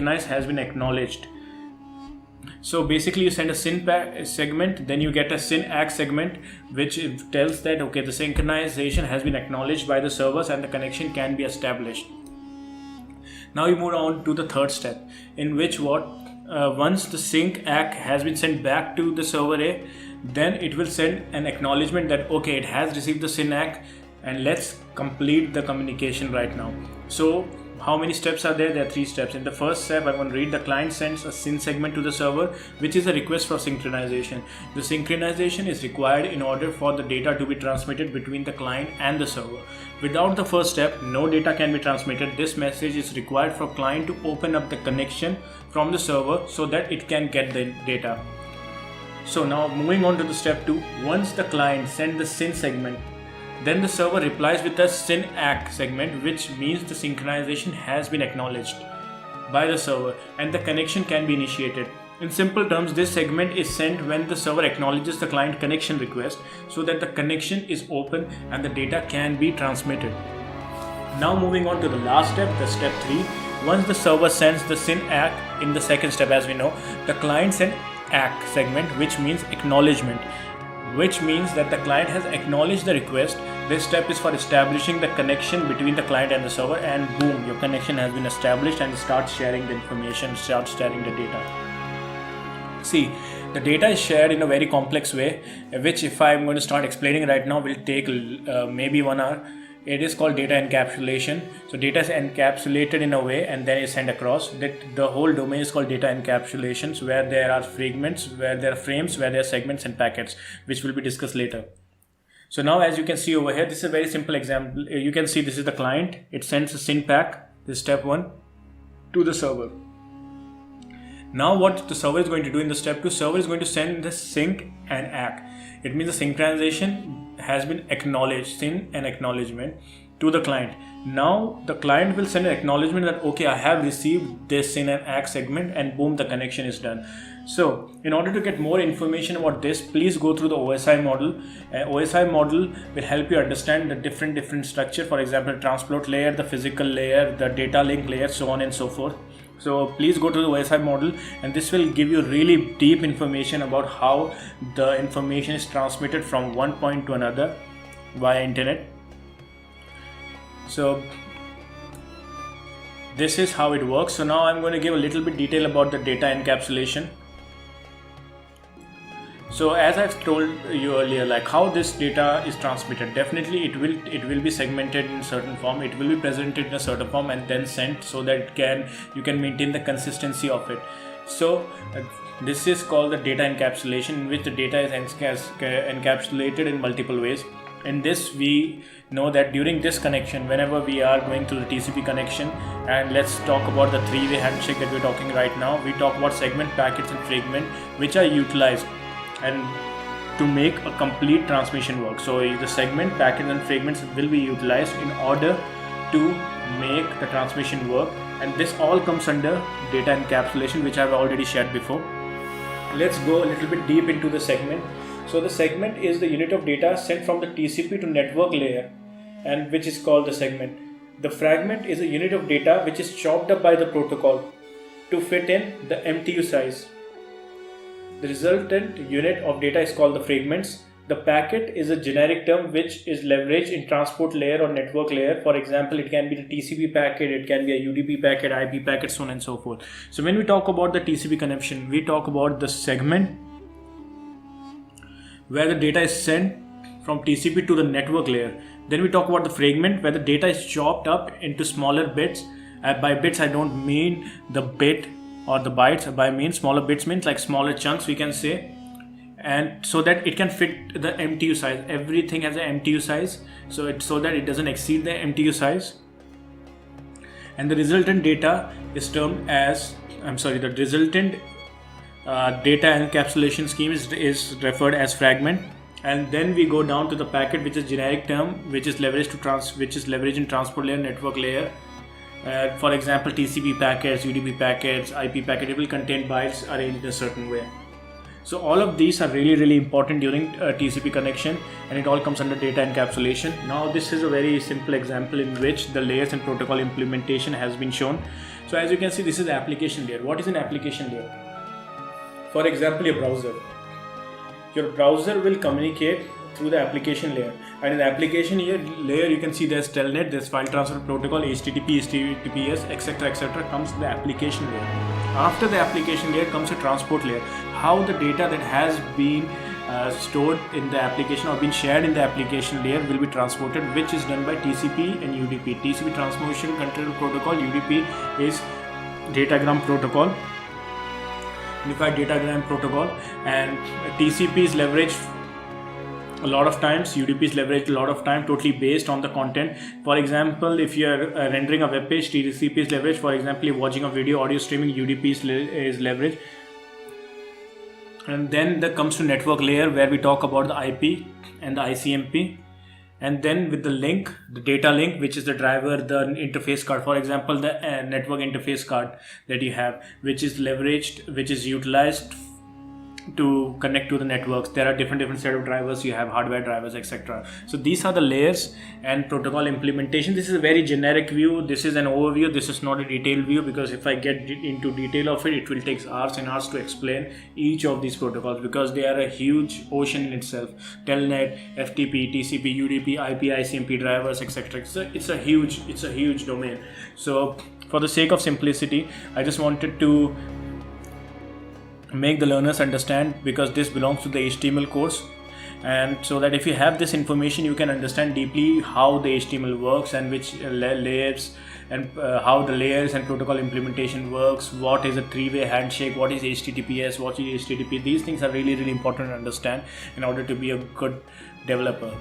synchronize has been acknowledged. So basically you send a SYN segment, then you get a SYN ACK segment, which tells that okay, the synchronization has been acknowledged by the servers and the connection can be established. Now you move on to the third step, in which once the sync ACK has been sent back to the server A, then it will send an acknowledgement that okay, it has received the SYN ACK, and let's complete the communication right now. So how many steps are there? There are 3 steps. In the first step, I'm going to read the client sends a SYN segment to the server, which is a request for synchronization. The synchronization is required in order for the data to be transmitted between the client and the server. Without the first step, no data can be transmitted. This message is required for client to open up the connection from the server so that it can get the data. So now moving on to the step 2, once the client sends the SYN segment, then the server replies with a SYN ACK segment, which means the synchronization has been acknowledged by the server and the connection can be initiated. In simple terms, this segment is sent when the server acknowledges the client connection request so that the connection is open and the data can be transmitted. Now moving on to the last step, the step 3. Once the server sends the SYN ACK in the second step, as we know, the client sends ACK segment, which means acknowledgement, which means that the client has acknowledged the request. This step is for establishing the connection between the client and the server, and boom, your connection has been established and start sharing the information, start sharing the data. See, the data is shared in a very complex way, which if I'm going to start explaining right now will take maybe 1 hour. It is called data encapsulation. So data is encapsulated in a way and then is sent across. That the whole domain is called data encapsulations, where there are fragments, where there are frames, where there are segments and packets, which will be discussed later. So now as you can see over here, this is a very simple example. You can see this is the client. It sends a SYN pack, this is step 1, to the server. Now what the server is going to do in the step 2, server is going to send the sync and ACK. It means the synchronization has been acknowledged, SYN and acknowledgement, to the client. Now the client will send an acknowledgement that okay, I have received this SYN and ACK segment, and boom, the connection is done. So in order to get more information about this, please go through the OSI model. OSI model will help you understand the different structure. For example, transport layer, the physical layer, the data link layer, so on and so forth. So please go to the OSI model, and this will give you really deep information about how the information is transmitted from one point to another via internet. So this is how it works. So now I'm going to give a little bit detail about the data encapsulation. So as I've told you earlier, like how this data is transmitted, definitely it will be segmented in a certain form, it will be presented in a certain form and then sent so that you can maintain the consistency of it. So this is called the data encapsulation, in which the data is encapsulated in multiple ways. In this, we know that during this connection, whenever we are going through the TCP connection, and let's talk about the 3-way handshake that we're talking right now, we talk about segment, packets and fragment, which are utilized and to make a complete transmission work. So the segment, packets and fragments will be utilized in order to make the transmission work, and this all comes under data encapsulation, which I've already shared before. Let's go a little bit deep into the segment. So the segment is the unit of data sent from the TCP to network layer, and which is called the segment. The fragment is a unit of data which is chopped up by the protocol to fit in the MTU size. The resultant unit of data is called the fragments. The packet is a generic term which is leveraged in transport layer or network layer. For example, it can be the TCP packet, it can be a UDP packet, IP packet, so on and so forth. So when we talk about the TCP connection, we talk about the segment where the data is sent from TCP to the network layer. Then we talk about the fragment where the data is chopped up into smaller bits. By bits I don't mean the bit or the bytes, by mean smaller bits means like smaller chunks we can say, and so that it can fit the MTU size. Everything has an MTU size, so that it doesn't exceed the MTU size. And the resultant data is termed as, the resultant data encapsulation scheme is referred as fragment. And then we go down to the packet, which is generic term which is leveraged in transport layer, network layer. For example, TCP packets, UDP packets, IP packet, it will contain bytes arranged in a certain way. So all of these are really important during TCP connection, and it all comes under data encapsulation. Now this is a very simple example in which the layers and protocol implementation has been shown. So as you can see, this is the application layer. What is an application layer? For example, your browser. Your browser will communicate through the application layer, and in the application layer you can see there's telnet, there's file transfer protocol, HTTP, HTTPS, etc. comes to the application layer. After the application layer comes a transport layer. How the data that has been stored in the application or been shared in the application layer will be transported, which is done by TCP and UDP. TCP, Transmission Control Protocol. UDP is datagram protocol, unified datagram protocol, and TCP is leveraged a lot of times, UDP is leveraged a lot of time, totally based on the content. For example, if you are rendering a web page, TCP is leveraged. For example, you're watching a video, audio streaming, UDP is leveraged. And then that comes to network layer, where we talk about the IP and the ICMP. And then with the link, the data link, which is the driver, the interface card. For example, the network interface card that you have, which is leveraged, which is utilized to connect to the networks. There are different set of drivers. You have hardware drivers, etc. So these are the layers and protocol implementation. This is a very generic view. This is an overview. This is not a detailed view, because if I get into detail of it, it will take hours and hours to explain each of these protocols, because they are a huge ocean in itself. Telnet, FTP, TCP, UDP, IP, ICMP drivers, etc. It's a huge domain. So for the sake of simplicity, I just wanted to make the learners understand, because this belongs to the HTML course, and so that if you have this information, you can understand deeply how the HTML works and which layers and how the layers and protocol implementation works. What is a three-way handshake? What is HTTPS? What is HTTP? These things are really important to understand in order to be a good developer.